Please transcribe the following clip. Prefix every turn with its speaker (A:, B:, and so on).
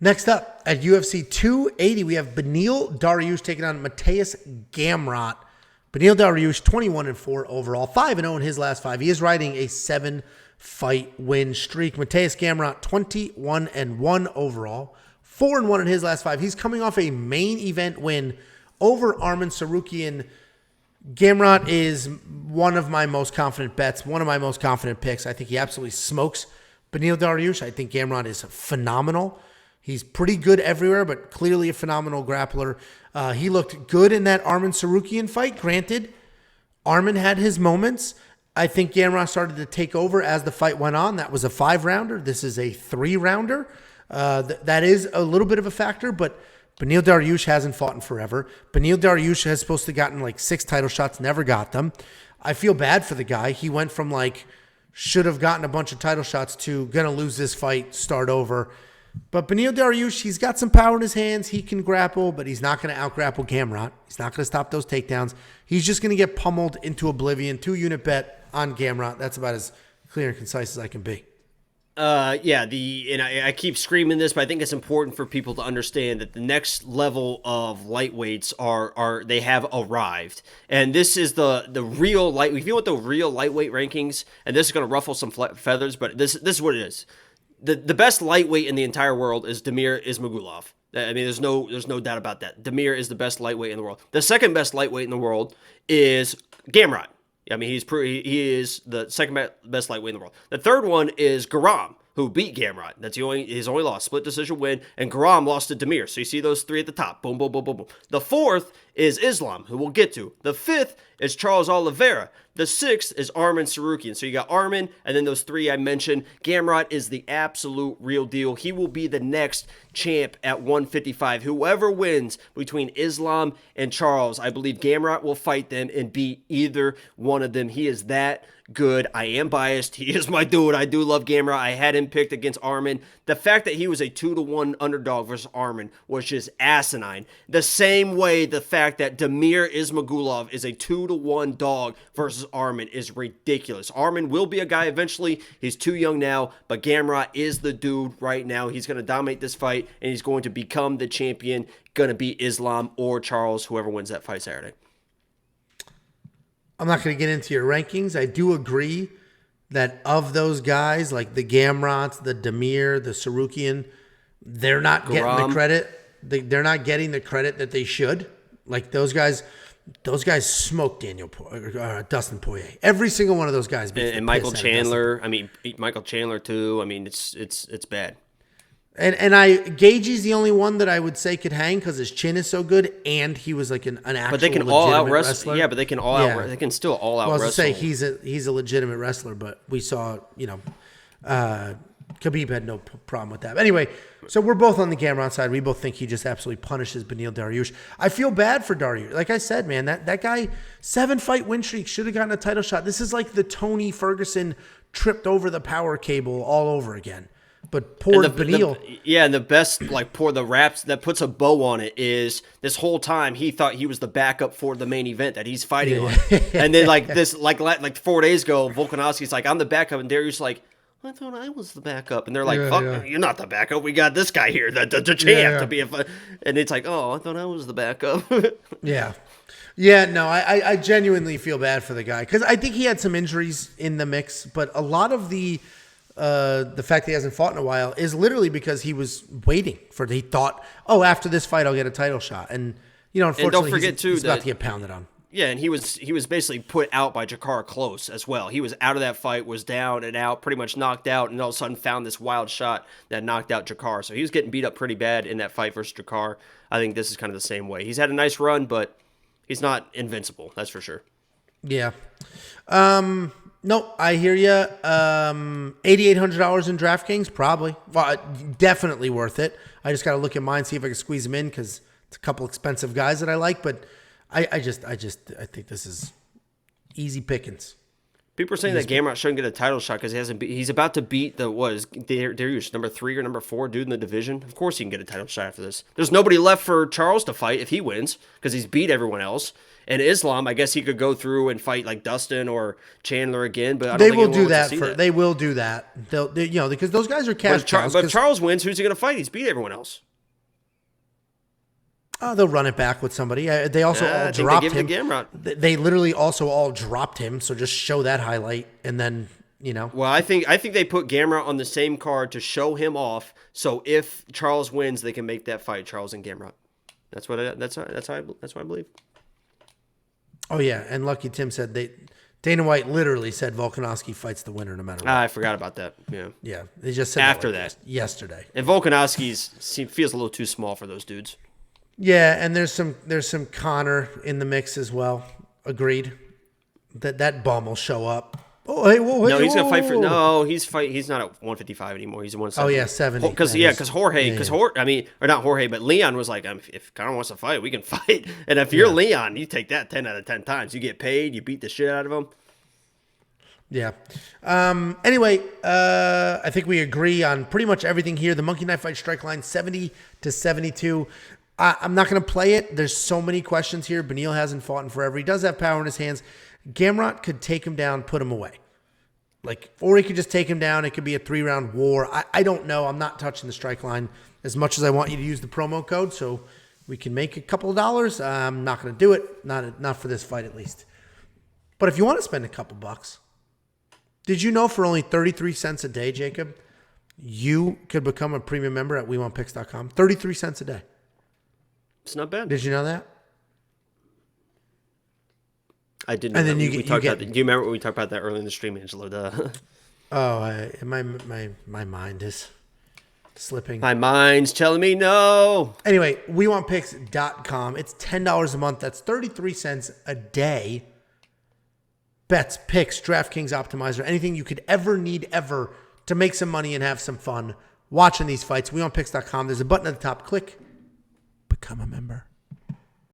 A: Next up, at UFC 280, we have Beneil Dariush taking on Mateusz Gamrot. Beneil Dariush, 21-4 overall, 5-0 in his last 5. He is riding a 7-fight win streak. Mateusz Gamrot, 21-1 overall, 4-1 in his last 5. He's coming off a main event win over Arman Tsarukyan. Gamrot is one of my most confident bets, one of my most confident picks. I think he absolutely smokes Beneil Dariush. I think Gamrot is phenomenal. He's pretty good everywhere, but clearly a phenomenal grappler. He looked good in that Arman Tsarukyan fight. Granted, Arman had his moments. I think Gamrot started to take over as the fight went on. That was a 5-rounder. This is a 3-rounder. That is a little bit of a factor, but Beneil Dariush hasn't fought in forever. Beneil Dariush has supposed to gotten like 6 title shots, never got them. I feel bad for the guy. He went from like should have gotten a bunch of title shots to gonna lose this fight, start over. But Beneil Dariush, he's got some power in his hands. He can grapple, but he's not going to out-grapple Gamrot. He's not going to stop those takedowns. He's just going to get pummeled into oblivion. 2-unit bet on Gamrot. That's about as clear and concise as I can be.
B: I keep screaming this, but I think it's important for people to understand that the next level of lightweights are they have arrived, and this is the real light. If you want the real lightweight rankings, and this is going to ruffle some feathers, but this is what it is. The best lightweight in the entire world is Damir Ismagulov. I mean, there's no doubt about that. Damir is the best lightweight in the world. The second best lightweight in the world is Gamrot. I mean, he is the second best lightweight in the world. The third one is Garam, who beat Gamrot. That's his only loss, split decision win, and Garam lost to Damir. So you see those 3 at the top. Boom, boom, boom, boom, boom. The fourth is Islam, who we'll get to. The fifth is Charles Oliveira. The sixth is Arman Tsarukyan. So you got Arman, and then those 3 I mentioned. Gamrot is the absolute real deal. He will be the next champ at 155. Whoever wins between Islam and Charles, I believe Gamrot will fight them and beat either one of them. He is that good. I am biased. He is my dude. I do love Gamrot. I had him picked against Arman. The fact that he was a 2-1 underdog versus Arman was just asinine. The same way the fact that Damir Ismagulov is a 2-1 dog versus Arman is ridiculous. Arman will be a guy eventually. He's too young now, but Gamrot is the dude right now. He's going to dominate this fight, and he's going to become the champion. Going to beat Islam or Charles, whoever wins that fight Saturday.
A: I'm not going to get into your rankings. I do agree that of those guys, like the Gamrots, the Damir, the Tsarukyan, they're not getting the credit. They're not getting the credit that they should. Like those guys smoked Dustin Poirier. Every single one of those guys.
B: And Michael Chandler. I mean, Michael Chandler too. I mean, it's bad.
A: And Gaethje's the only one that I would say could hang because his chin is so good, and he was like an actual. But they can all out wrestle.
B: Yeah, but they can all out. They can still all out wrestle.
A: I was to say he's a legitimate wrestler, but we saw Khabib had no problem with that. But anyway, so we're both on the Gamrot side. We both think he just absolutely punishes Beneil Dariush. I feel bad for Dariush. Like I said, man, that guy 7-fight win streak should have gotten a title shot. This is like the Tony Ferguson tripped over the power cable all over again. But poor Beneil.
B: And the best, the raps that puts a bow on it is this whole time he thought he was the backup for the main event that he's fighting on. And then like 4 days ago, Volkanovski's like, I'm the backup. And Dariush's like, I thought I was the backup. And they're like, fuck, you're not the backup. We got this guy here, the champ to be a. And it's like, oh, I thought I was the backup.
A: Yeah. Yeah, no, I genuinely feel bad for the guy because I think he had some injuries in the mix, but a lot of the fact that he hasn't fought in a while is literally because he was waiting he thought, oh, after this fight, I'll get a title shot. And, unfortunately, and don't forget he's about to get pounded on.
B: Yeah, and he was basically put out by Jakar Close as well. He was out of that fight, was down and out, pretty much knocked out, and all of a sudden found this wild shot that knocked out Jakar. So he was getting beat up pretty bad in that fight versus Jakar. I think this is kind of the same way. He's had a nice run, but he's not invincible, that's for sure.
A: Yeah. No, I hear you. $8,800 in DraftKings, probably. Well, definitely worth it. I just got to look at mine, see if I can squeeze them in because it's a couple expensive guys that I like. But I think this is easy pickings.
B: People are saying that Gamrot shouldn't get a title shot because he's about to beat Dariush, number 3 or number 4 dude in the division. Of course he can get a title shot after this. There's nobody left for Charles to fight if he wins because he's beat everyone else. And Islam, I guess he could go through and fight like Dustin or Chandler again, but I don't
A: they
B: think
A: will do that.
B: They
A: will do that. They'll because those guys are cash cows.
B: But if Charles wins, who's he going to fight? He's beat everyone else.
A: They'll run it back with somebody. They also all dropped him. They literally also all dropped him. So just show that highlight, and then
B: Well, I think they put Gamrot on the same card to show him off. So if Charles wins, they can make that fight, Charles and Gamrot. That's what I believe.
A: Oh yeah, and Lucky Tim said Dana White literally said Volkanovski fights the winner no matter what.
B: I forgot about that.
A: Yeah. They just said
B: after that
A: yesterday.
B: And Volkanovski feels a little too small for those dudes.
A: Yeah, and there's some Connor in the mix as well. Agreed. That bum will show up. Oh, hey, whoa,
B: no, he's gonna fight for. No, he's not at 155 anymore. He's at 170.
A: Oh yeah, 70.
B: Because Jorge, or not Jorge, but Leon was like, if Connor wants to fight, we can fight. And if you're Leon, you take that 10 out of 10 times. You get paid. You beat the shit out of him.
A: Yeah. Anyway, I think we agree on pretty much everything here. The Monkey Knife Fight strike line 70 to 72. I'm not going to play it. There's so many questions here. Beneil hasn't fought in forever. He does have power in his hands. Gamrot could take him down, put him away. Or he could just take him down. It could be a 3-round war. I don't know. I'm not touching the strike line as much as I want you to use the promo code so we can make a couple of dollars. I'm not going to do it. Not for this fight at least. But if you want to spend a couple bucks, did you know for only 33 cents a day, Jacob, you could become a premium member at WeWantPicks.com? 33 cents a day.
B: It's not bad.
A: Did you know that?
B: I didn't. And then do you remember when we talked about that early in the stream, Angelo?
A: My mind is slipping.
B: My mind's telling me no.
A: Anyway, WeWantPicks.com. It's $10 a month. That's 33 cents a day. Bets, picks, DraftKings optimizer, anything you could ever need to make some money and have some fun watching these fights. WeWantPicks.com. There's a button at the top. Click.